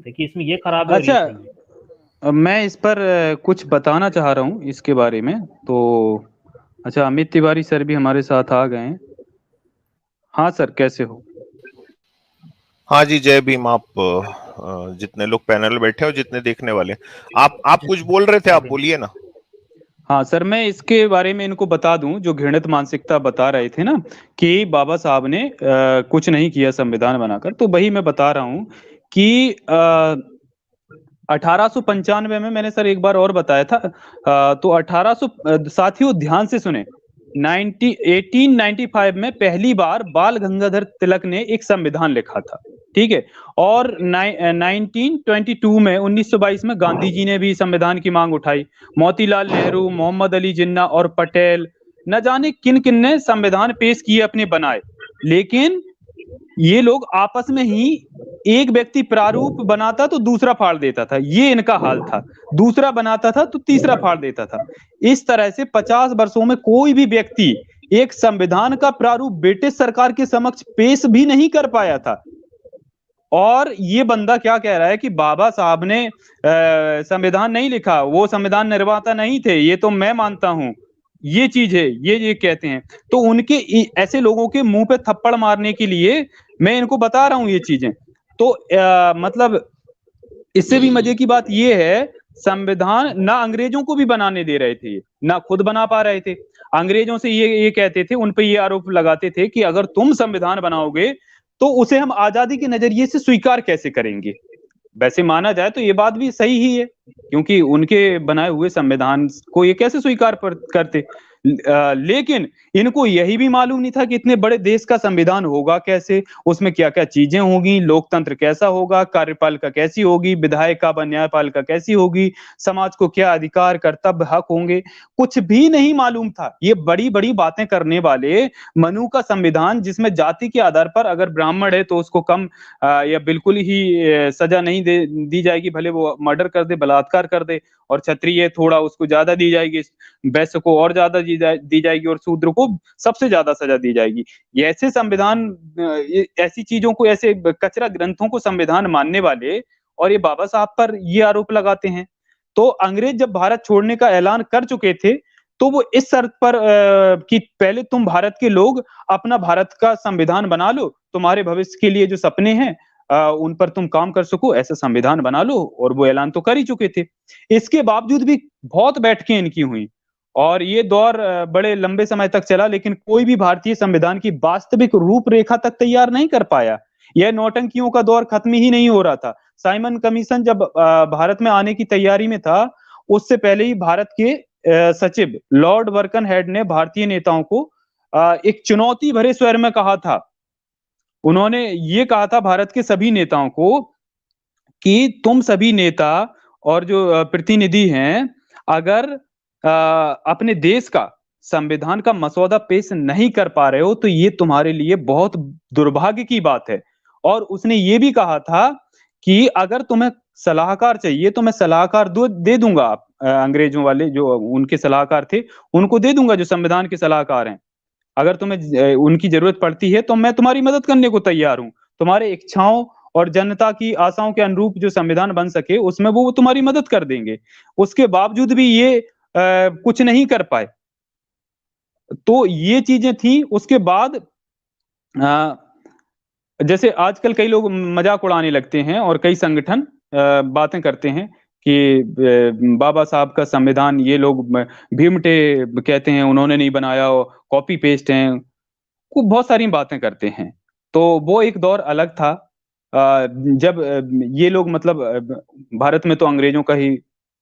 थे कि इसमें ये खराब है और ये अच्छा, सही है। मैं इस पर कुछ बताना चाह रहा हूँ इसके बारे में। तो अच्छा, अमित तिवारी सर भी हमारे साथ आ गए हैं। हाँ सर, कैसे हो? हाँ जी, जय भीम। आप जितने लोग पैनल में बैठे हो, जितने देखने वाले, आप कुछ बोल रहे थे, आप बोलिए ना। हाँ सर, मैं इसके बारे में इनको बता दूं, जो घृणित मानसिकता बता रहे थे ना कि बाबा साहब ने कुछ नहीं किया संविधान बनाकर, तो वही मैं बता रहा हूँ कि 1895 में मैंने सर एक बार और बताया था। तो 1800, साथियों ध्यान से सुने, 1895 में पहली बार बाल गंगाधर तिलक ने एक संविधान लिखा था, ठीक है। और 1922 में 1922 में गांधी जी ने भी संविधान की मांग उठाई। मोतीलाल नेहरू, मोहम्मद अली जिन्ना और पटेल, न जाने किन किन ने संविधान पेश किए, अपने बनाए। लेकिन ये लोग आपस में ही, एक व्यक्ति प्रारूप बनाता तो दूसरा फाड़ देता था, ये इनका हाल था। दूसरा बनाता था तो तीसरा फाड़ देता था। इस तरह से 50 वर्षों में कोई भी व्यक्ति एक संविधान का प्रारूप ब्रिटिश सरकार के समक्ष पेश भी नहीं कर पाया था। और ये बंदा क्या कह रहा है कि बाबा साहब ने संविधान नहीं लिखा, वो संविधान निर्माता नहीं थे, ये तो मैं मानता हूं। ये चीज है, ये कहते हैं। तो उनके ऐसे लोगों के मुंह पे थप्पड़ मारने के लिए मैं इनको बता रहा हूं ये चीजें। तो मतलब इससे भी मजे की बात ये है, संविधान ना अंग्रेजों को भी बनाने दे रहे थे, ना खुद बना पा रहे थे। अंग्रेजों से ये कहते थे, उन पे ये आरोप लगाते थे कि अगर तुम संविधान बनाओगे तो उसे हम आजादी के नजरिए से स्वीकार कैसे करेंगे। वैसे माना जाए तो ये बात भी सही ही है, क्योंकि उनके बनाए हुए संविधान को ये कैसे स्वीकार करते। लेकिन इनको यही भी मालूम नहीं था कि इतने बड़े देश का संविधान होगा कैसे, उसमें क्या क्या चीजें होगी, लोकतंत्र कैसा होगा, कार्यपालिका कैसी होगी, विधायिका व न्यायपालिका कैसी होगी, समाज को क्या अधिकार कर्तव्य हक होंगे, कुछ भी नहीं मालूम था। ये बड़ी बड़ी बातें करने वाले, मनु का संविधान जिसमें जाति के आधार पर अगर ब्राह्मण है तो उसको कम या बिल्कुल ही सजा नहीं दी जाएगी, भले वो मर्डर कर दे, बलात्कार कर दे, और क्षत्रिय थोड़ा उसको ज्यादा दी जाएगी, वैश्य को और ज्यादा दी जाएगी, और शूद्र को सबसे ज्यादा सजा दी जाएगी। ये ऐसे संविधान, ऐसी चीजों को, ऐसे कचरा ग्रंथों को संविधान मानने वाले, और ये बाबा साहब पर ये आरोप लगाते हैं। तो अंग्रेज जब भारत छोड़ने का ऐलान कर चुके थे, तो वो इस शर्त पर कि पहले तुम भारत के लोग अपना भारत का संविधान बना लो, तुम्हारे भविष्य के लिए जो सपने हैं उन पर तुम काम कर सको, ऐसा संविधान बना लो। और वो ऐलान तो कर ही चुके थे। इसके बावजूद भी बहुत बैठकें इनकी हुई, और ये दौर बड़े लंबे समय तक चला, लेकिन कोई भी भारतीय संविधान की वास्तविक रूपरेखा तक तैयार नहीं कर पाया। यह नौटंकियों का दौर खत्म ही नहीं हो रहा था। साइमन कमीशन जब भारत में आने की तैयारी में था, उससे पहले ही भारत के सचिव लॉर्ड बर्कनहेड ने भारतीय नेताओं को एक चुनौती भरे स्वर में कहा था। उन्होंने ये कहा था भारत के सभी नेताओं को कि तुम सभी नेता और जो प्रतिनिधि हैं, अगर अपने देश का संविधान का मसौदा पेश नहीं कर पा रहे हो तो ये तुम्हारे लिए बहुत दुर्भाग्य की बात है। और उसने ये भी कहा था कि अगर तुम्हें सलाहकार चाहिए तो मैं सलाहकार दे दूंगा। अंग्रेजों वाले जो उनके सलाहकार थे, उनको दे दूंगा, जो संविधान के सलाहकार हैं। अगर तुम्हें उनकी जरूरत पड़ती है तो मैं तुम्हारी मदद करने को तैयार हूं। तुम्हारे इच्छाओं और जनता की आशाओं के अनुरूप जो संविधान बन सके उसमें वो तुम्हारी मदद कर देंगे। उसके बावजूद भी ये कुछ नहीं कर पाए। तो ये चीजें थी। उसके बाद जैसे आजकल कई लोग मजाक उड़ाने लगते हैं और कई संगठन बातें करते हैं कि बाबा साहब का संविधान ये लोग भीमटे कहते हैं, उन्होंने नहीं बनाया, कॉपी पेस्ट हैं, वो बहुत सारी बातें करते हैं। तो वो एक दौर अलग था, जब ये लोग मतलब भारत में तो अंग्रेजों का ही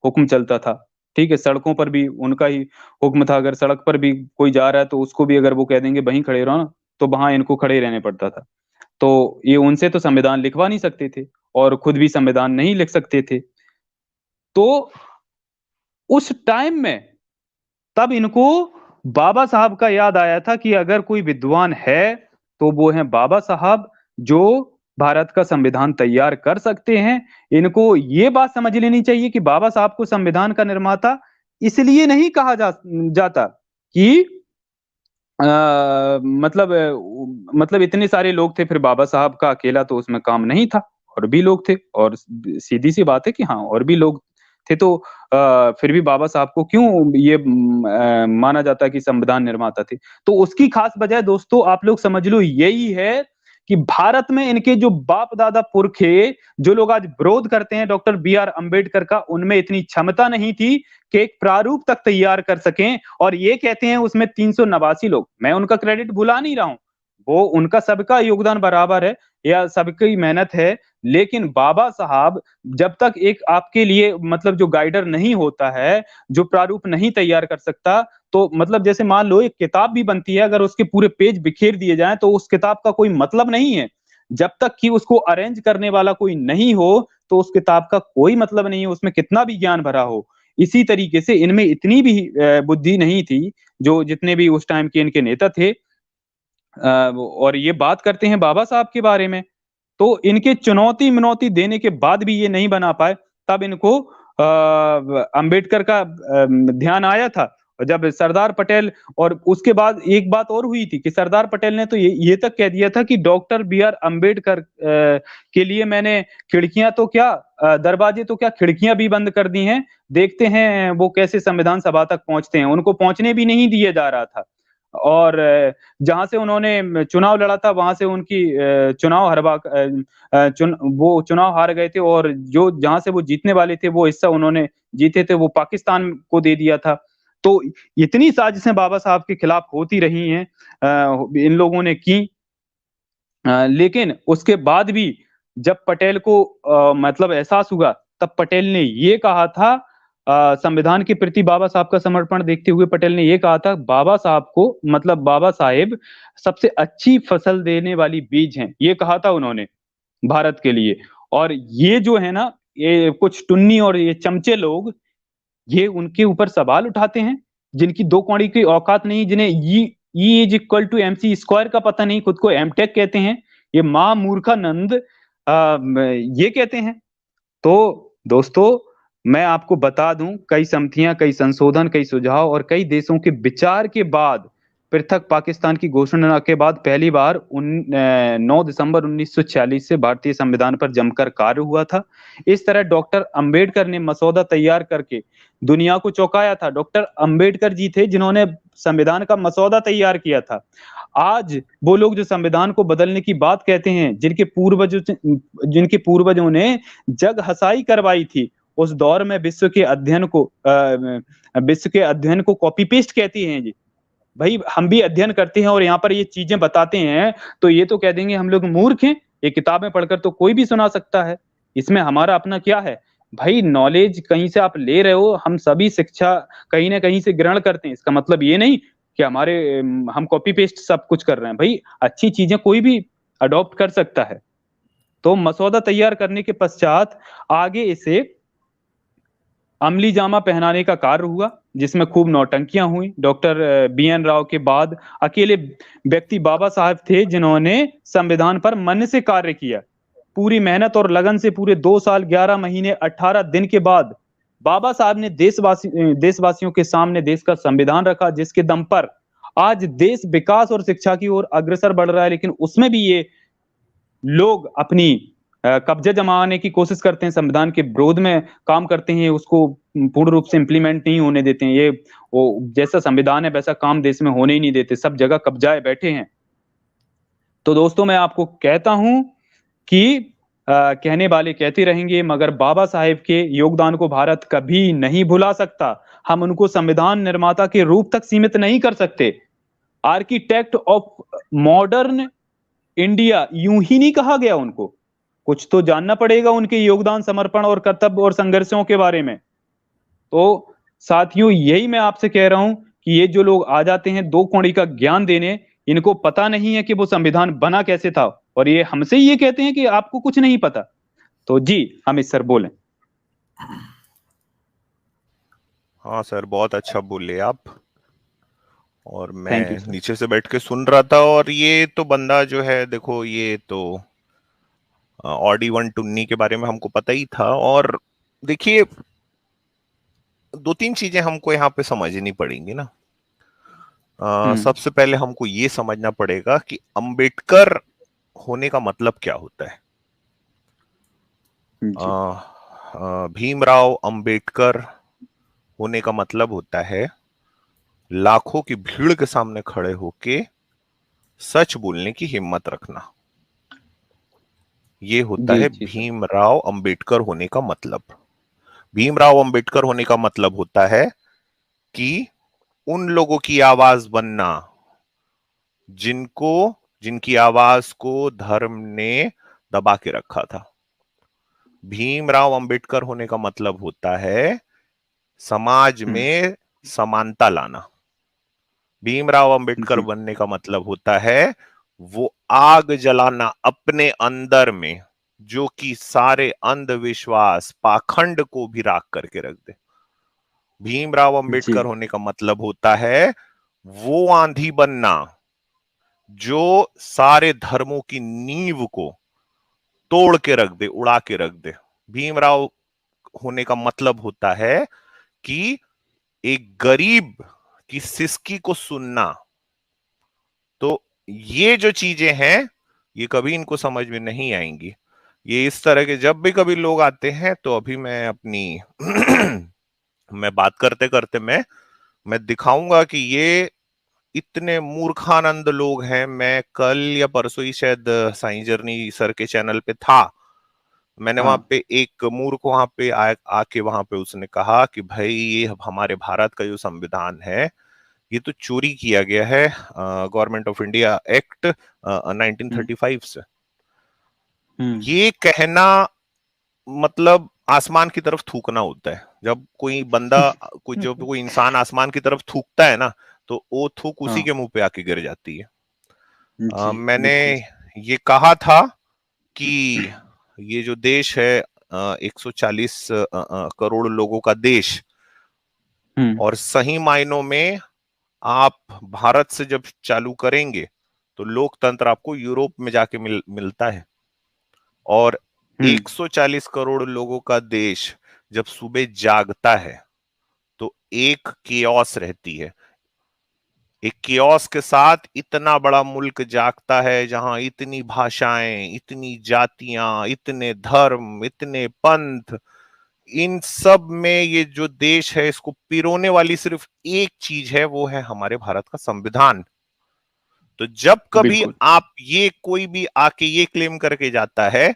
हुक्म चलता था, ठीक है। सड़कों पर भी उनका ही हुक्म था। अगर सड़क पर भी कोई जा रहा है तो उसको भी अगर वो कह देंगे वहीं खड़े रहो ना, तो वहां इनको खड़े रहने पड़ता था। तो ये उनसे तो संविधान लिखवा नहीं सकते थे, और खुद भी संविधान नहीं लिख सकते थे। तो उस टाइम में तब इनको बाबा साहब का याद आया था कि अगर कोई विद्वान है तो वो है बाबा साहब, जो भारत का संविधान तैयार कर सकते हैं। इनको ये बात समझ लेनी चाहिए कि बाबा साहब को संविधान का निर्माता इसलिए नहीं कहा जाता कि मतलब इतने सारे लोग थे, फिर बाबा साहब का अकेला तो उसमें काम नहीं था। और भी लोग थे, और सीधी सी बात है कि हाँ और भी लोग थे, तो फिर भी बाबा साहब को क्यों ये माना जाता है कि संविधान निर्माता थे? तो उसकी खास वजह दोस्तों आप लोग समझ लो यही है कि भारत में इनके जो बाप दादा पुरखे, जो लोग आज विरोध करते हैं डॉक्टर बी आर अम्बेडकर का, उनमें इतनी क्षमता नहीं थी कि एक प्रारूप तक तैयार कर सकें, और ये कहते हैं उसमें 389 लोग, मैं उनका क्रेडिट भुला नहीं रहा हूं, वो उनका सबका योगदान बराबर है या सबकी मेहनत है, लेकिन बाबा साहब जब तक एक आपके लिए मतलब जो गाइडर नहीं होता है, जो प्रारूप नहीं तैयार कर सकता, तो मतलब जैसे मान लो एक किताब भी बनती है, अगर उसके पूरे पेज बिखेर दिए जाएं तो उस किताब का कोई मतलब नहीं है। जब तक कि उसको अरेंज करने वाला कोई नहीं हो, तो उस किताब का कोई मतलब नहीं है, उसमें कितना भी ज्ञान भरा हो। इसी तरीके से इनमें इतनी भी बुद्धि नहीं थी, जो जितने भी उस टाइम के इनके नेता थे, और ये बात करते हैं बाबा साहब के बारे में, तो इनके चुनौती-मिनौती देने के बाद भी ये नहीं बना पाए, तब इनको अंबेडकर का ध्यान आया था। जब सरदार पटेल, और उसके बाद एक बात और हुई थी कि सरदार पटेल ने तो ये तक कह दिया था कि डॉक्टर बी आर अम्बेडकर के लिए मैंने खिड़कियां तो क्या दरवाजे तो क्या खिड़कियां भी बंद कर दी हैं, देखते हैं वो कैसे संविधान सभा तक पहुंचते हैं। उनको पहुंचने भी नहीं दिया जा रहा था, और जहां से उन्होंने चुनाव लड़ा था वहां से उनकी चुनाव वो चुनाव हार गए थे, और जो जहां से वो जीतने वाले थे वो हिस्सा उन्होंने जीते थे वो पाकिस्तान को दे दिया था। तो इतनी साजिशें बाबा साहब के खिलाफ होती रही हैं, इन लोगों ने की, लेकिन उसके बाद भी जब पटेल को मतलब एहसास हुआ, तब पटेल ने ये कहा था, संविधान के प्रति बाबा साहब का समर्पण देखते हुए पटेल ने ये कहा था, बाबा साहब को मतलब बाबा साहेब सबसे अच्छी फसल देने वाली बीज हैं, ये कहा था उन्होंने भारत के लिए। और ये जो है ना, ये कुछ टुन्नी और ये चमचे लोग, ये उनके ऊपर सवाल उठाते हैं, जिनकी दो कौड़ी की औकात नहीं, जिन्हें E is equal to MC square का पता नहीं, खुद को एमटेक कहते हैं, ये मां मूर्खानंद ये कहते हैं। तो दोस्तों मैं आपको बता दूं, कई समितियां, कई संशोधन, कई सुझाव और कई देशों के विचार के बाद पृथक पाकिस्तान की घोषणा के बाद पहली बार 9 दिसंबर 1946 से भारतीय संविधान पर जमकर कार्य हुआ था। इस तरह डॉक्टर अंबेडकर ने मसौदा तैयार करके दुनिया को चौंकाया था। डॉक्टर अंबेडकर जी थे जिन्होंने संविधान का मसौदा तैयार किया था। आज वो लोग जो संविधान को बदलने की बात कहते हैं, जिनके पूर्वजों ने जग हसाई करवाई थी, उस दौर में विश्व के अध्ययन को कॉपी पेस्ट कहती हैं जी। भाई हम भी अध्ययन करते हैं और यहाँ पर ये चीजें बताते हैं, तो ये तो कह देंगे हम लोग मूर्ख हैं, ये किताबें पढ़कर तो कोई भी सुना सकता है, इसमें हमारा अपना क्या है? भाई नॉलेज कहीं से आप ले रहे हो, हम सभी शिक्षा कहीं ना कहीं से ग्रहण करते हैं, इसका मतलब ये नहीं कि हम कॉपी पेस्ट सब कुछ कर रहे हैं। भाई अच्छी चीजें कोई भी अडॉप्ट कर सकता है। तो मसौदा तैयार करने के पश्चात आगे इसे अमली जामा पहनाने का कार्य हुआ, जिसमें खूब नौटंकियां हुई। डॉक्टर बी एन राव के बाद अकेले व्यक्ति बाबा साहब थे जिन्होंने संविधान पर मन से कार्य किया। पूरी मेहनत और लगन से पूरे 2 साल 11 महीने 18 दिन के बाद बाबा साहब ने देशवासियों के सामने देश का संविधान रखा, जिसके दम पर आज देश विकास और शिक्षा की ओर अग्रसर बढ़ रहा है। लेकिन उसमें भी ये लोग अपनी कब्जा जमाने की कोशिश करते हैं, संविधान के विरोध में काम करते हैं, उसको पूर्ण रूप से इंप्लीमेंट नहीं होने देते हैं। ये वो जैसा संविधान है वैसा काम देश में होने ही नहीं देते, सब जगह कब्जाए बैठे हैं। तो दोस्तों मैं आपको कहता हूं कि कहने वाले कहते रहेंगे, मगर बाबा साहेब के योगदान को भारत कभी नहीं भुला सकता। हम उनको संविधान निर्माता के रूप तक सीमित नहीं कर सकते। आर्किटेक्ट ऑफ मॉडर्न इंडिया यूं ही नहीं कहा गया उनको, कुछ तो जानना पड़ेगा उनके योगदान, समर्पण और कर्तव्य और संघर्षों के बारे में। तो साथियों यही मैं आपसे कह रहा हूं कि ये जो लोग आ जाते हैं दो कौड़ी का ज्ञान देने, इनको पता नहीं है कि वो संविधान बना कैसे था, और ये हमसे ये कहते हैं कि आपको कुछ नहीं पता। तो जी अमित सर बोलें। हाँ सर, बहुत अच्छा बोले आप, और Thank मैं you, sir. नीचे से बैठ के सुन रहा था। और ये तो बंदा जो है, देखो ये तो ऑडी 1 टुन्नी के बारे में हमको पता ही था। और देखिए 2-3 चीजें हमको यहाँ पे समझनी पड़ेंगी ना। सबसे पहले हमको ये समझना पड़ेगा कि अंबेडकर होने का मतलब क्या होता है। जी भीमराव अंबेडकर होने का मतलब होता है लाखों की भीड़ के सामने खड़े होके सच बोलने की हिम्मत रखना। ये होता जी है जी सर। भीमराव अंबेडकर होने का मतलब। भीमराव अंबेडकर होने का मतलब होता है कि उन लोगों की आवाज बनना जिनको जिनकी आवाज को धर्म ने दबा के रखा था। भीमराव अंबेडकर होने का मतलब होता है समाज में समानता लाना। भीमराव अंबेडकर जी बनने का मतलब होता है वो आग जलाना अपने अंदर में जो कि सारे अंधविश्वास पाखंड को भी राख करके रख दे। भीमराव जी अंबेडकर होने का मतलब होता है वो आंधी बनना जो सारे धर्मों की नींव को तोड़ के रख दे, उड़ा के रख दे। भीमराव होने का मतलब होता है कि एक गरीब की सिसकी को सुनना। तो ये जो चीजें हैं ये कभी इनको समझ में नहीं आएंगी। ये इस तरह के जब भी कभी लोग आते हैं तो अभी मैं अपनी मैं बात करते करते मैं दिखाऊंगा कि ये इतने मूर्खानंद लोग हैं। मैं कल या परसों ही शायद साईं जर्नी सर के चैनल पे था। मैंने वहां हाँ पे एक मूर्ख वहां पे आके वहां पे उसने कहा कि भाई ये हमारे भारत का जो संविधान है ये तो चोरी किया गया है गवर्नमेंट ऑफ इंडिया एक्ट 1935 से। ये कहना मतलब आसमान की तरफ थूकना होता है। जब कोई बंदा कोई इंसान आसमान की तरफ थूकता है ना तो वो थूक उसी हाँ के मुंह पे आके गिर जाती है। जी मैंने बिल्कुल। ये कहा था कि ये जो देश है 140 करोड़ लोगों का देश हम्म और सही मायनों में आप भारत से जब चालू करेंगे तो लोकतंत्र आपको यूरोप में जाके मिलता है। और हम्म 140 करोड़ लोगों का देश जब सुबह जागता है तो एक केओस रहती है। एक कियोस्क के साथ इतना बड़ा मुल्क जागता है जहां इतनी भाषाएं, इतनी जातियां, इतने धर्म, इतने पंथ, इन सब में ये जो देश है इसको पिरोने वाली सिर्फ एक चीज है, वो है हमारे भारत का संविधान। तो जब कभी बिल्कुल। आप ये कोई भी आके ये क्लेम करके जाता है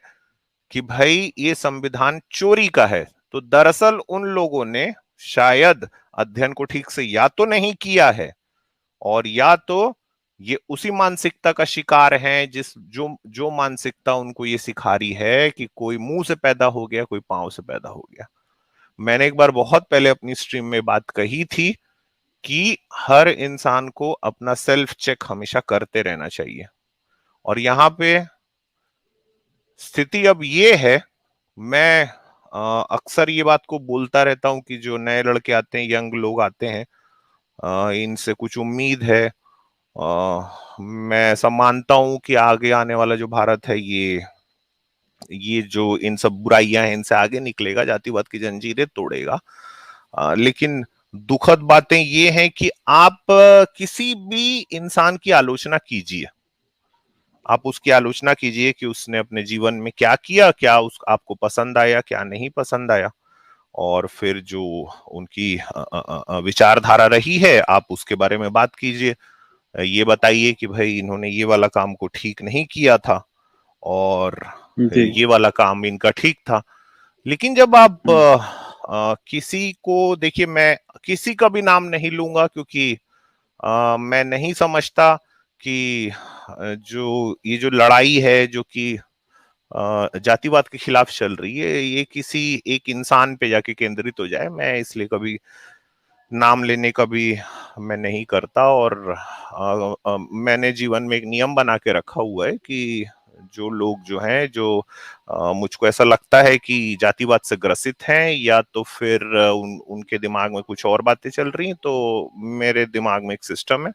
कि भाई ये संविधान चोरी का है तो दरअसल उन लोगों ने शायद अध्ययन को ठीक से या तो नहीं किया है और या तो ये उसी मानसिकता का शिकार हैं जिस जो जो मानसिकता उनको ये सिखा रही है कि कोई मुंह से पैदा हो गया, कोई पांव से पैदा हो गया। मैंने एक बार बहुत पहले अपनी स्ट्रीम में बात कही थी कि हर इंसान को अपना सेल्फ चेक हमेशा करते रहना चाहिए। और यहाँ पे स्थिति अब ये है, मैं अक्सर ये बात को बोलता रहता हूं कि जो नए लड़के आते हैं, यंग लोग आते हैं, इनसे कुछ उम्मीद है। मैं ऐसा मानता हूं कि आगे आने वाला जो भारत है ये जो इन सब बुराइयां हैं इनसे आगे निकलेगा, जातिवाद की जंजीरें तोड़ेगा। लेकिन दुखद बातें ये हैं कि आप किसी भी इंसान की आलोचना कीजिए, आप उसकी आलोचना कीजिए कि उसने अपने जीवन में क्या किया, क्या उस आपको पसंद आया, क्या नहीं पसंद आया, और फिर जो उनकी विचारधारा रही है आप उसके बारे में बात कीजिए। ये बताइए कि भाई इन्होंने ये वाला काम को ठीक नहीं किया था और जी ये वाला काम इनका ठीक था। लेकिन जब आप हम्म किसी को देखिए, मैं किसी का भी नाम नहीं लूंगा क्योंकि मैं नहीं समझता कि जो ये जो लड़ाई है जो कि जातिवाद के खिलाफ चल रही है ये किसी एक इंसान पे जाके केंद्रित हो जाए, मैं इसलिए कभी नाम लेने का भी मैं नहीं करता। और मैंने जीवन में एक नियम बना के रखा हुआ है कि जो लोग जो हैं जो मुझको ऐसा लगता है कि जातिवाद से ग्रसित हैं या तो फिर उनके दिमाग में कुछ और बातें चल रही हैं, तो मेरे दिमाग में एक सिस्टम है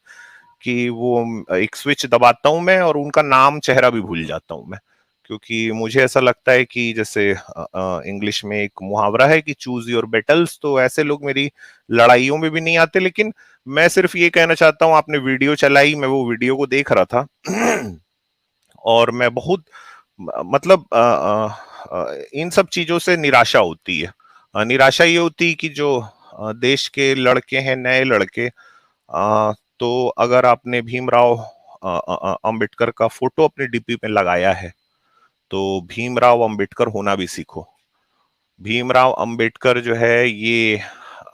कि वो एक स्विच दबाता हूं मैं और उनका नाम चेहरा भी भूल जाता हूं मैं। क्योंकि मुझे ऐसा लगता है कि जैसे इंग्लिश में एक मुहावरा है कि चूज योर बेटल्स, तो ऐसे लोग मेरी लड़ाइयों में भी नहीं आते। लेकिन मैं सिर्फ ये कहना चाहता हूं, आपने वीडियो चलाई, मैं वो वीडियो को देख रहा था और मैं बहुत मतलब इन सब चीजों से निराशा होती है। निराशा ये होती है कि जो देश के लड़के हैं, नए लड़के, तो अगर आपने भीमराव अंबेडकर का फोटो अपने डीपी में लगाया है तो भीमराव अंबेडकर होना भी सीखो। भीमराव अंबेडकर जो है ये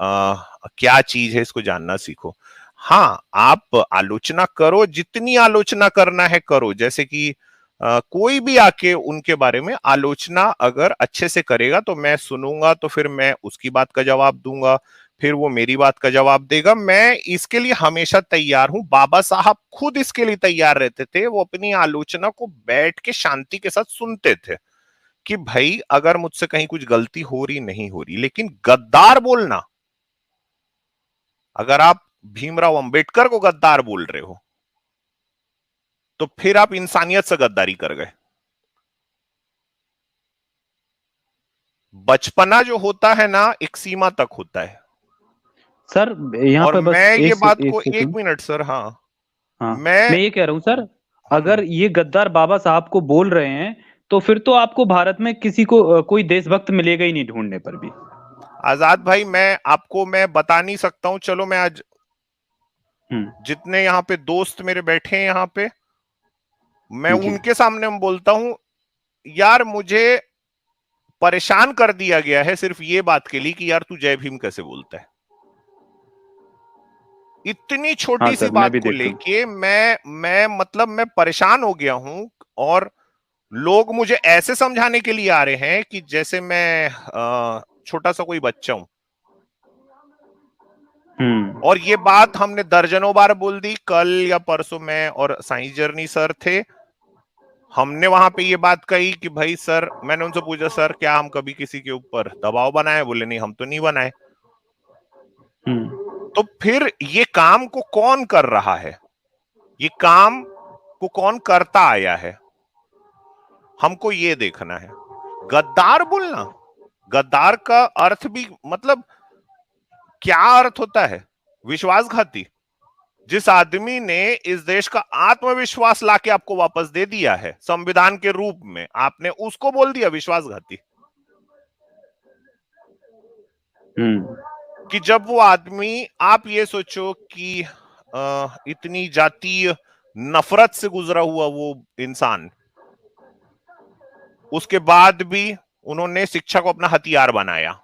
क्या चीज है इसको जानना सीखो। हाँ, आप आलोचना करो, जितनी आलोचना करना है करो, जैसे कि कोई भी आके उनके बारे में आलोचना अगर अच्छे से करेगा तो मैं सुनूंगा, तो फिर मैं उसकी बात का जवाब दूंगा, फिर वो मेरी बात का जवाब देगा। मैं इसके लिए हमेशा तैयार हूं। बाबा साहब खुद इसके लिए तैयार रहते थे। वो अपनी आलोचना को बैठ के शांति के साथ सुनते थे कि भाई अगर मुझसे कहीं कुछ गलती हो रही नहीं हो रही। लेकिन गद्दार बोलना, अगर आप भीमराव अंबेडकर को गद्दार बोल रहे हो तो फिर आप इंसानियत से गद्दारी कर गए। बचपना जो होता है ना, एक सीमा तक होता है। सर यहाँ और पे बस मैं ये बात को, एक सेकंड। मिनट सर, हाँ, हाँ, मैं मैं ये कह रहा हूँ सर, अगर ये गद्दार बाबा साहब को बोल रहे हैं तो फिर तो आपको भारत में किसी को कोई देशभक्त मिलेगा ही नहीं ढूंढने पर भी। आजाद भाई, मैं बता नहीं सकता हूं। चलो, मैं आज जितने यहाँ पे दोस्त मेरे बैठे हैं यहाँ पे, मैं जी। उनके सामने मैं बोलता हूं, यार मुझे परेशान कर दिया गया है सिर्फ ये बात के लिए कि यार तू जय भीम कैसे बोलता है। इतनी हाँ छोटी सी सर, मैं बात भी को देखता हूँ। लेके मैं मतलब मैं परेशान हो गया हूं। और लोग मुझे ऐसे समझाने के लिए आ रहे हैं कि जैसे मैं छोटा सा कोई बच्चा हूं। और ये बात हमने दर्जनों बार बोल दी। कल या परसों मैं और साइंस जर्नी सर थे, हमने वहां पे ये बात कही कि भाई सर, मैंने उनसे पूछा सर क्या हम कभी किसी के ऊपर दबाव बनाए? बोले नहीं, हम तो नहीं बनाए। तो फिर ये काम को कौन कर रहा है? ये काम को कौन करता आया है? हमको ये देखना है। गद्दार बोलना, गद्दार का अर्थ भी मतलब क्या अर्थ होता है? विश्वासघाती। जिस आदमी ने इस देश का आत्मविश्वास लाके आपको वापस दे दिया है संविधान के रूप में, आपने उसको बोल दिया विश्वासघाती। कि जब वो आदमी, आप ये सोचो कि इतनी जातीय नफरत से गुजरा हुआ वो इंसान, उसके बाद भी उन्होंने शिक्षा को अपना हथियार बनाया।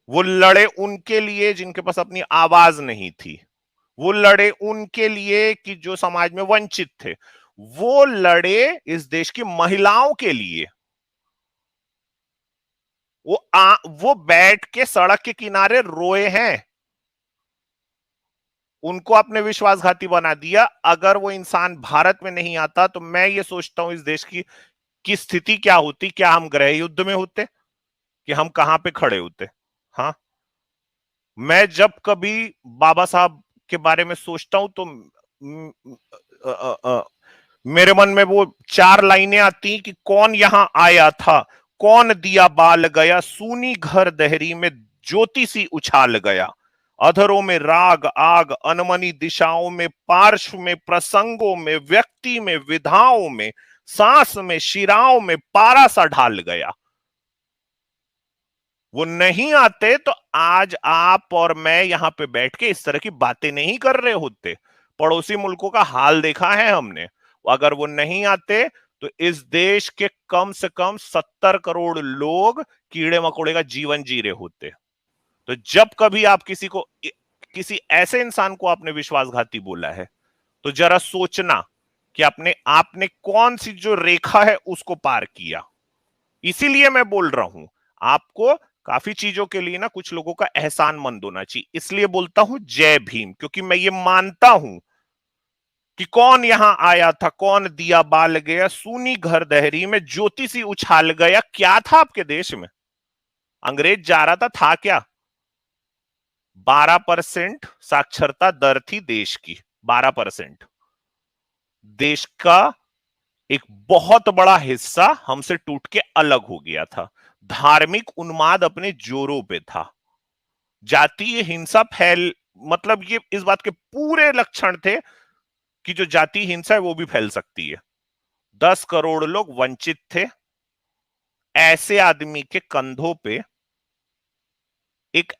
वो लड़े उनके लिए जिनके पास अपनी आवाज नहीं थी। वो लड़े उनके लिए कि जो समाज में वंचित थे। वो लड़े इस देश की महिलाओं के लिए। वो बैठ के सड़क के किनारे रोए हैं। उनको आपने विश्वासघाती बना दिया। अगर वो इंसान भारत में नहीं आता तो मैं ये सोचता हूं इस देश की स्थिति क्या होती? क्या हम गृह युद्ध में होते कि हम कहां पे खड़े होते? हाँ, मैं जब कभी बाबा साहब के बारे में सोचता हूं तो मेरे मन में वो 4 लाइनें आती कि कौन यहां आया था, कौन दिया बाल गया, सूनी घर दहरी में ज्योति सी उछाल गया, अधरों में राग आग, अनमनी दिशाओं में, पार्श्व में, प्रसंगों में, व्यक्ति में, विधाओं में, सांस में, शिराओं में पारा सा ढाल गया। वो नहीं आते तो आज आप और मैं यहां पे बैठ के इस तरह की बातें नहीं कर रहे होते। पड़ोसी मुल्कों का हाल देखा है हमने। अगर वो नहीं आते तो इस देश के कम से कम 70 करोड़ लोग कीड़े मकोड़े का जीवन जी रहे होते। तो जब कभी आप किसी ऐसे इंसान को आपने विश्वासघाती बोला है तो जरा सोचना कि आपने कौन सी जो रेखा है उसको पार किया। इसीलिए मैं बोल रहा हूं, आपको काफी चीजों के लिए ना कुछ लोगों का एहसानमंद होना चाहिए। इसलिए बोलता हूं जय भीम, क्योंकि मैं ये मानता हूं कि कौन यहां आया था, कौन दिया बाल गया, सूनी घर दहरी में ज्योति सी उछाल गया। क्या था आपके देश में? अंग्रेज जा रहा था क्या? 12% साक्षरता दर थी देश की। 12%। देश का एक बहुत बड़ा हिस्सा हमसे टूट के अलग हो गया था। धार्मिक उन्माद अपने जोरों पे था। जातीय हिंसा मतलब ये इस बात के पूरे लक्षण थे कि जो जातीय हिंसा है वो भी फैल सकती है। 10 करोड़ लोग वंचित थे। ऐसे आदमी के कंधों पे एक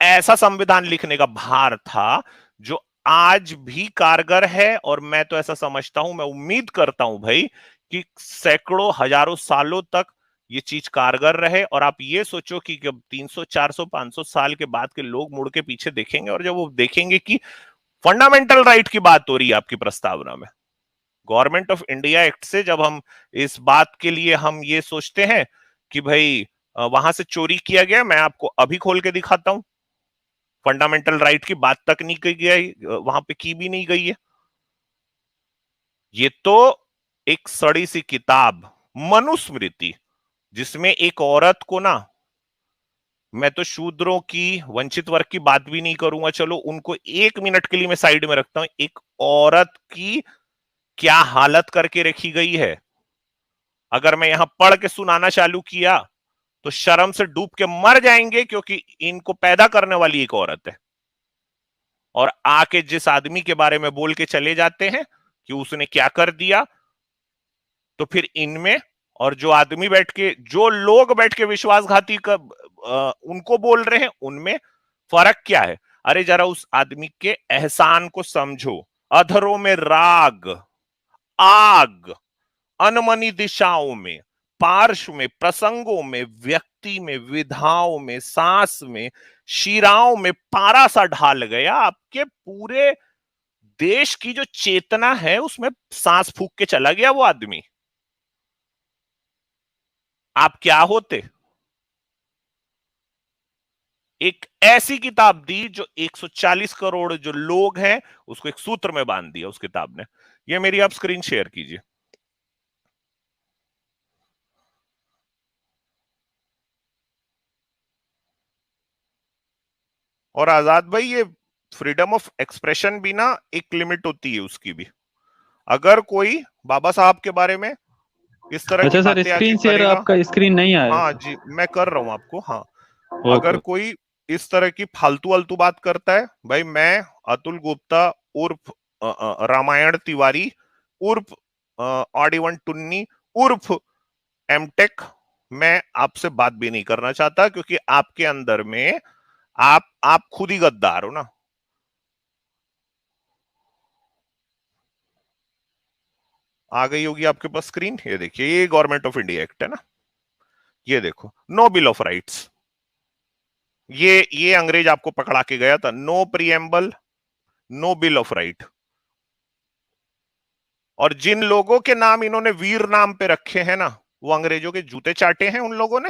ऐसा संविधान लिखने का भार था जो आज भी कारगर है। और मैं तो ऐसा समझता हूं, मैं उम्मीद करता हूं भाई कि सैकड़ों हजारों सालों तक ये चीज कारगर रहे। और आप ये सोचो कि जब 300 400 500 साल के बाद के लोग मुड़ के पीछे देखेंगे और जब वो देखेंगे कि फंडामेंटल राइट की बात हो रही है आपकी प्रस्तावना में, गवर्नमेंट ऑफ इंडिया एक्ट से जब हम इस बात के लिए हम ये सोचते हैं कि भाई वहां से चोरी किया गया, मैं आपको अभी खोल के दिखाता हूं, फंडामेंटल राइट की बात तक नहीं की गई, वहां पे की भी नहीं गई है। ये तो एक सड़ी सी किताब मनुस्मृति, जिसमें एक औरत को ना, मैं तो शूद्रों की, वंचित वर्ग की बात भी नहीं करूंगा, चलो उनको 1 मिनट के लिए मैं साइड में रखता हूं, एक औरत की क्या हालत करके रखी गई है। अगर मैं यहां पढ़ के सुनाना चालू किया तो शर्म से डूब के मर जाएंगे, क्योंकि इनको पैदा करने वाली एक औरत है। और आके जिस आदमी के बारे में बोल के चले जाते हैं कि उसने क्या कर दिया, तो फिर इनमें और जो आदमी बैठ के, जो लोग बैठ के विश्वासघाती का उनको बोल रहे हैं, उनमें फर्क क्या है? अरे जरा उस आदमी के एहसान को समझो। अधरों में राग, आग, अनमनी दिशाओं में, पार्श्व में, प्रसंगों में, व्यक्ति में, विधाओं में, सांस में, शिराओं में पारा सा ढाल गया। आपके पूरे देश की जो चेतना है उसमें सांस फूंक के चला गया वो आदमी। आप क्या होते? एक ऐसी किताब दी जो 140 करोड़ जो लोग हैं उसको एक सूत्र में बांध दिया उस किताब ने। ये मेरी आप स्क्रीन शेयर कीजिए। और आजाद भाई, ये फ्रीडम ऑफ एक्सप्रेशन भी ना एक लिमिट होती है उसकी भी। अगर कोई बाबा साहब के बारे में इस तरह की अच्छा सर, बातें आके स्क्रीन शेयर करेगा, आपका स्क्रीन नहीं आया हाँ है। जी मैं कर रहा हूं आपको, हाँ। अगर ओके। कोई इस तरह की फालतू वालतू बात करता है, भाई मैं अतुल गुप्ता उर्फ रामायण तिवारी उर्फ ऑडिवन टुन्नी उर्फ एमटेक, मैं आपसे बात भी नहीं करना चाहता, क्योंकि आपके अंदर में आप खुद ही गद्दार हो ना। आ गई होगी आपके पास स्क्रीन, ये देखिए, ये गवर्नमेंट ऑफ इंडिया एक्ट है ना, ये देखो, नो बिल ऑफ राइट्स। ये अंग्रेज आपको पकड़ा के गया था, no preamble, no bill of right. और जिन लोगों के नाम इन्होंने वीर नाम पे रखे हैं ना, वो अंग्रेजों के जूते चाटे हैं उन लोगों ने।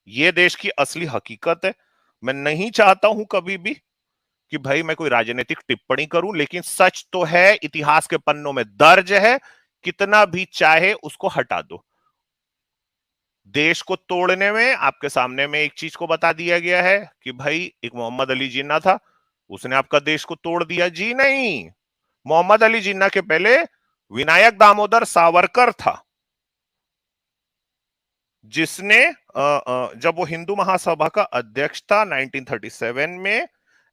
ये देश की असली हकीकत है। मैं नहीं चाहता हूं कभी भी कि भाई मैं कोई राजनीतिक टिप्पणी करूं, लेकिन सच तो है, इतिहास के पन्नों में दर्ज है, कितना भी चाहे उसको हटा दो। देश को तोड़ने में आपके सामने में एक चीज को बता दिया गया है कि भाई एक मोहम्मद अली जिन्ना था, उसने आपका देश को तोड़ दिया। जी नहीं, मोहम्मद अली जिन्ना के पहले विनायक दामोदर सावरकर था, जिसने जब वो हिंदू महासभा का अध्यक्ष था 1937 में,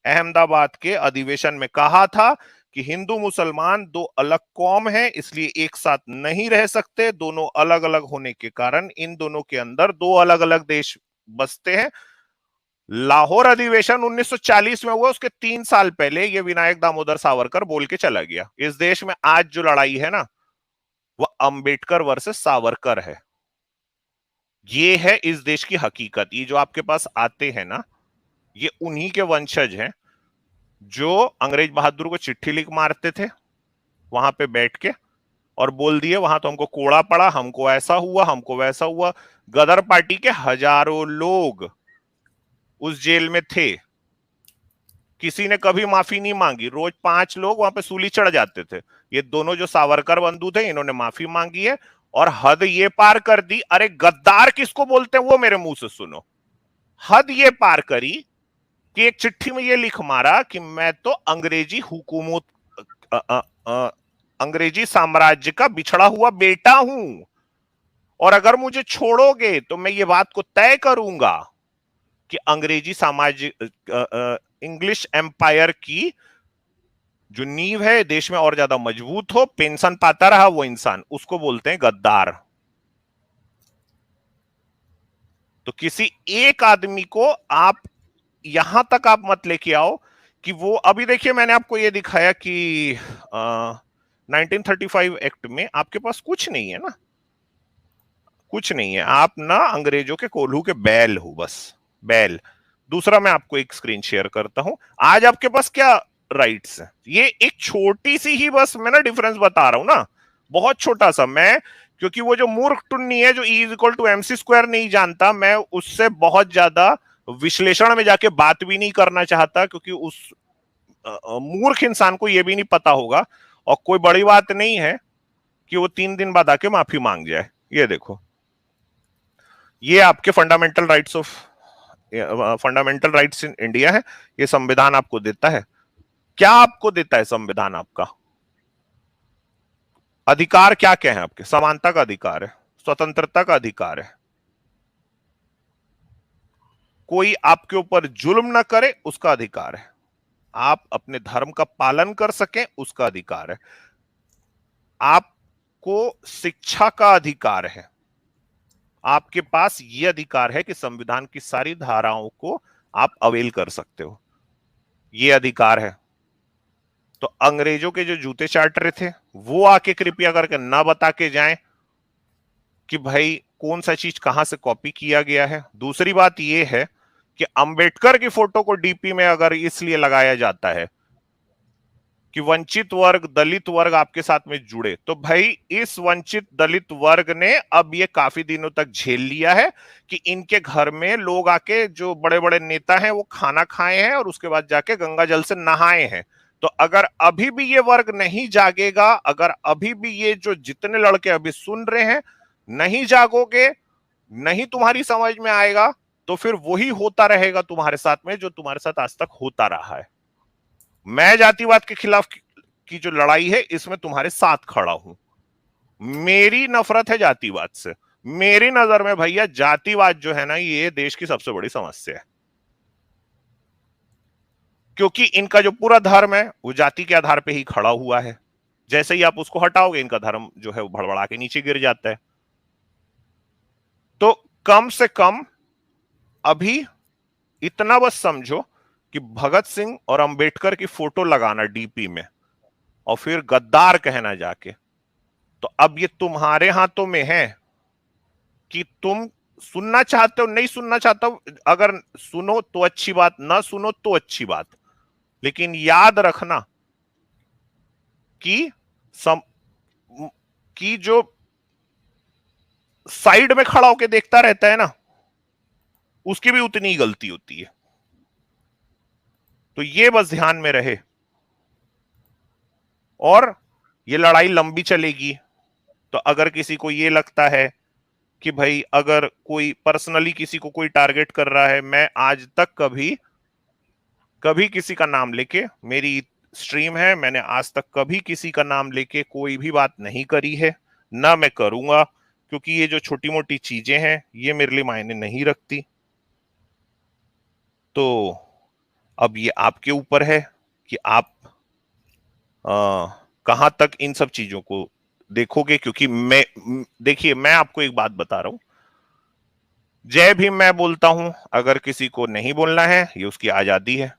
अहमदाबाद के अधिवेशन में कहा था कि हिंदू मुसलमान दो अलग कौम हैं, इसलिए एक साथ नहीं रह सकते। दोनों अलग अलग होने के कारण इन दोनों के अंदर दो अलग अलग देश बसते हैं। लाहौर अधिवेशन 1940 में हुआ, उसके 3 साल पहले ये विनायक दामोदर सावरकर बोल के चला गया। इस देश में आज जो लड़ाई है ना, वह अंबेडकर वर्सेस सावरकर है। ये है इस देश की हकीकत। ये जो आपके पास आते हैं ना, ये उन्हीं के वंशज हैं जो अंग्रेज बहादुर को चिट्ठी लिख मारते थे वहां पे बैठ के, और बोल दिए वहां तो हमको कोड़ा पड़ा, हमको ऐसा हुआ, हमको वैसा हुआ। गदर पार्टी के हजारों लोग उस जेल में थे, किसी ने कभी माफी नहीं मांगी। रोज 5 लोग वहां पे सूली चढ़ जाते थे। ये दोनों जो सावरकर बंधु थे, इन्होंने माफी मांगी है, और हद ये पार कर दी। अरे गद्दार किसको बोलते हैं वो मेरे मुंह से सुनो। हद ये पार करी कि एक चिट्ठी में ये लिख मारा कि मैं तो अंग्रेजी हुकूमत, अंग्रेजी साम्राज्य का बिछड़ा हुआ बेटा हूं, और अगर मुझे छोड़ोगे तो मैं ये बात को तय करूंगा कि अंग्रेजी साम्राज्य, इंग्लिश एम्पायर की जो नींव है देश में और ज्यादा मजबूत हो। पेंशन पाता रहा वो इंसान, उसको बोलते हैं गद्दार। तो किसी एक आदमी को आप यहां तक आप मत लेके आओ कि वो, अभी देखिए मैंने आपको ये दिखाया कि 1935 एक्ट में आपके पास कुछ नहीं है ना, कुछ नहीं है, आप ना अंग्रेजों के कोल्हू के बैल हो, बस बैल। दूसरा मैं आपको एक स्क्रीन शेयर करता हूं, आज आपके पास क्या राइट्स है, ये एक छोटी सी ही बस मैं ना डिफरेंस बता रहा हूं ना, बहुत छोटा सा। मैं क्योंकि वो जो मूर्ख टुन्नी है जो E=mc² नहीं जानता, मैं उससे बहुत ज्यादा विश्लेषण में जाके बात भी नहीं करना चाहता, क्योंकि उस मूर्ख इंसान को यह भी नहीं पता होगा, और कोई बड़ी बात नहीं है कि वो 3 दिन बाद आके माफी मांग जाए। ये देखो, ये आपके फंडामेंटल राइट्स इन इंडिया है, ये संविधान आपको देता है। क्या आपको देता है संविधान? आपका अधिकार क्या क्या है? आपके समानता का अधिकार है, स्वतंत्रता का अधिकार है, कोई आपके ऊपर जुल्म ना करे उसका अधिकार है, आप अपने धर्म का पालन कर सकें उसका अधिकार है, आपको शिक्षा का अधिकार है, आपके पास यह अधिकार है कि संविधान की सारी धाराओं को आप अवेल कर सकते हो, यह अधिकार है। तो अंग्रेजों के जो जूते चाट रहे थे वो आके कृपया करके ना बता के जाएं कि भाई कौन सा चीज कहां से कॉपी किया गया है। दूसरी बात यह है कि अंबेडकर की फोटो को डीपी में अगर इसलिए लगाया जाता है कि वंचित वर्ग, दलित वर्ग आपके साथ में जुड़े, तो भाई इस वंचित दलित वर्ग ने अब ये काफी दिनों तक झेल लिया है कि इनके घर में लोग आके, जो बड़े बड़े नेता हैं, वो खाना खाए हैं और उसके बाद जाके गंगा जल से नहाए हैं। तो अगर अभी भी ये वर्ग नहीं जागेगा, अगर अभी भी ये जो जितने लड़के अभी सुन रहे हैं नहीं जागोगे, नहीं तुम्हारी समझ में आएगा, तो फिर वही होता रहेगा तुम्हारे साथ में जो तुम्हारे साथ आज तक होता रहा है। मैं जातिवाद के खिलाफ की जो लड़ाई है इसमें तुम्हारे साथ खड़ा हूं। मेरी नफरत है जातिवाद से। मेरी नजर में भैया जातिवाद जो है ना, ये देश की सबसे बड़ी समस्या है, क्योंकि इनका जो पूरा धर्म है वो जाति के आधार पे ही खड़ा हुआ है। जैसे ही आप उसको हटाओगे इनका धर्म जो है वो भड़बड़ा के नीचे गिर जाता है। तो कम से कम अभी इतना बस समझो कि भगत सिंह और अंबेडकर की फोटो लगाना डीपी में और फिर गद्दार कहना जाके, तो अब ये तुम्हारे हाथों में है कि तुम सुनना चाहते हो, नहीं सुनना चाहते हो। अगर सुनो तो अच्छी बात, ना सुनो तो अच्छी बात, लेकिन याद रखना कि कि जो साइड में खड़ा होकर देखता रहता है ना, उसकी भी उतनी ही गलती होती है। तो ये बस ध्यान में रहे, और ये लड़ाई लंबी चलेगी। तो अगर किसी को ये लगता है कि भाई अगर कोई पर्सनली किसी को कोई टारगेट कर रहा है, मैं आज तक कभी किसी का नाम लेके, मेरी स्ट्रीम है, मैंने आज तक कभी किसी का नाम लेके कोई भी बात नहीं करी है, ना मैं करूंगा, क्योंकि ये जो छोटी मोटी चीजें हैं ये मेरे लिए मायने नहीं रखती। तो अब ये आपके ऊपर है कि आप कहां तक इन सब चीजों को देखोगे। क्योंकि देखिए मैं आपको एक बात बता रहा हूं, जय भीम मैं बोलता हूं, अगर किसी को नहीं बोलना है ये उसकी आजादी है,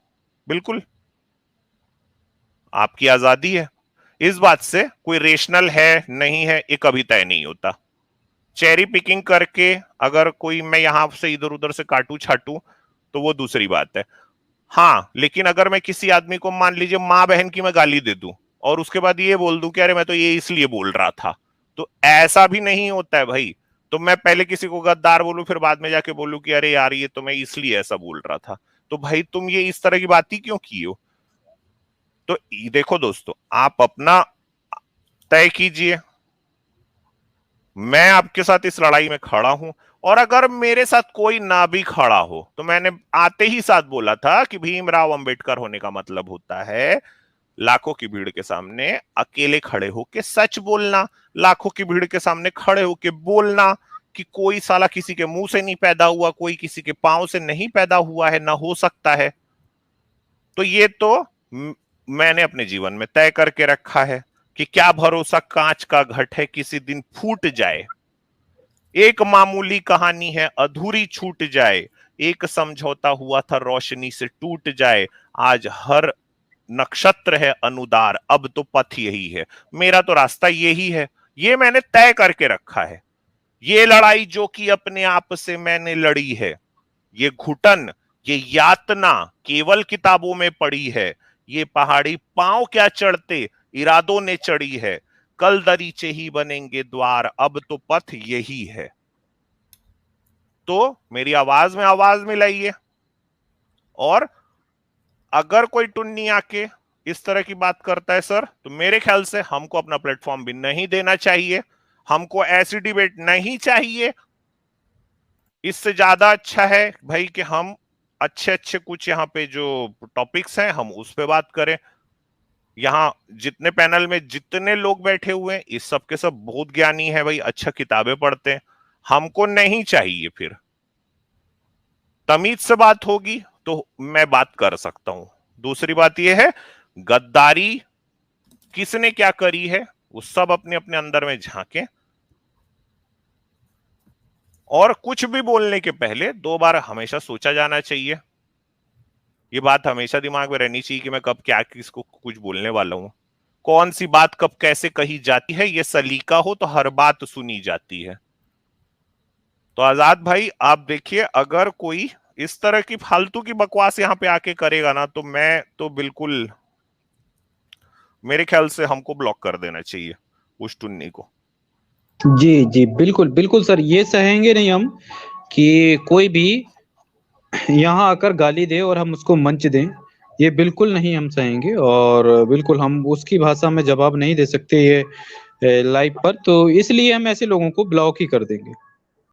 बिल्कुल आपकी आजादी है। इस बात से कोई रेशनल है नहीं है ये कभी तय नहीं होता। चेरी पिकिंग करके अगर कोई मैं यहां से इधर उधर से काटू छाटू तो वो दूसरी बात है। हाँ, लेकिन अगर मैं किसी आदमी को मान लीजिए मां बहन की मैं गाली दे दूं और उसके बाद ये बोल दूं कि अरे मैं तो ये इसलिए बोल रहा था, तो ऐसा भी नहीं होता है भाई। तो मैं पहले किसी को गद्दार बोलूं फिर बाद में जाके बोलूं कि अरे यार ये तो मैं इसलिए ऐसा बोल रहा था, तो भाई तुम ये इस तरह की बात ही क्यों की हो। तो देखो दोस्तों, आप अपना तय कीजिए, मैं आपके साथ इस लड़ाई में खड़ा हूं, और अगर मेरे साथ कोई ना भी खड़ा हो, तो मैंने आते ही साथ बोला था कि भीमराव अंबेडकर होने का मतलब होता है लाखों की भीड़ के सामने अकेले खड़े होके सच बोलना, लाखों की भीड़ के सामने खड़े होके बोलना कि कोई साला किसी के मुंह से नहीं पैदा हुआ, कोई किसी के पांव से नहीं पैदा हुआ है, ना हो सकता है। तो ये तो मैंने अपने जीवन में तय करके रखा है कि क्या भरोसा कांच का घट है किसी दिन फूट जाए। एक मामूली कहानी है अधूरी छूट जाए, एक समझौता हुआ था रोशनी से टूट जाए, आज हर नक्षत्र है अनुदार, अब तो पथ यही है, मेरा तो रास्ता यही है, ये मैंने तय करके रखा है। ये लड़ाई जो कि अपने आप से मैंने लड़ी है, ये घुटन, ये यातना केवल किताबों में पड़ी है, ये पहाड़ी पांव क्या चढ़ते इरादों ने चढ़ी है, कल दरीचे ही बनेंगे द्वार, अब तो पथ यही है। तो मेरी आवाज में आवाज मिलाइए, और अगर कोई टुन्नी आके इस तरह की बात करता है सर, तो मेरे ख्याल से हमको अपना प्लेटफॉर्म भी नहीं देना चाहिए, हमको ऐसी डिबेट नहीं चाहिए। इससे ज्यादा अच्छा है भाई कि हम अच्छे अच्छे कुछ यहाँ पे जो टॉपिक्स हैं हम उस पे बात करें। यहाँ जितने पैनल में जितने लोग बैठे हुए हैं, इस सब के सब बहुत ज्ञानी है भाई, अच्छा किताबें पढ़ते हैं, हमको नहीं चाहिए। फिर तमीज से बात होगी तो मैं बात कर सकता हूं। दूसरी बात यह है, गद्दारी किसने क्या करी है वो सब अपने अपने अंदर में झांके, और कुछ भी बोलने के पहले 2 बार हमेशा सोचा जाना चाहिए। ये बात हमेशा दिमाग में रहनी चाहिए कि मैं कब क्या किसको कुछ बोलने वाला हूं, कौन सी बात कब कैसे कही जाती है, ये सलीका हो तो हर बात सुनी जाती है। तो आजाद भाई आप देखिए, अगर कोई इस तरह की फालतू की बकवास यहाँ पे आके करेगा ना, तो मैं तो बिल्कुल, मेरे ख्याल से हमको ब्लॉक कर देना चाहिए उस टुन्नी को। जी जी बिल्कुल बिल्कुल सर, ये सहेंगे नहीं हम कि कोई भी यहाँ आकर गाली दे और हम उसको मंच दें, ये बिल्कुल नहीं हम सहेंगे, और बिल्कुल हम उसकी भाषा में जवाब नहीं दे सकते ये लाइव पर, तो इसलिए हम ऐसे लोगों को ब्लॉक ही कर देंगे।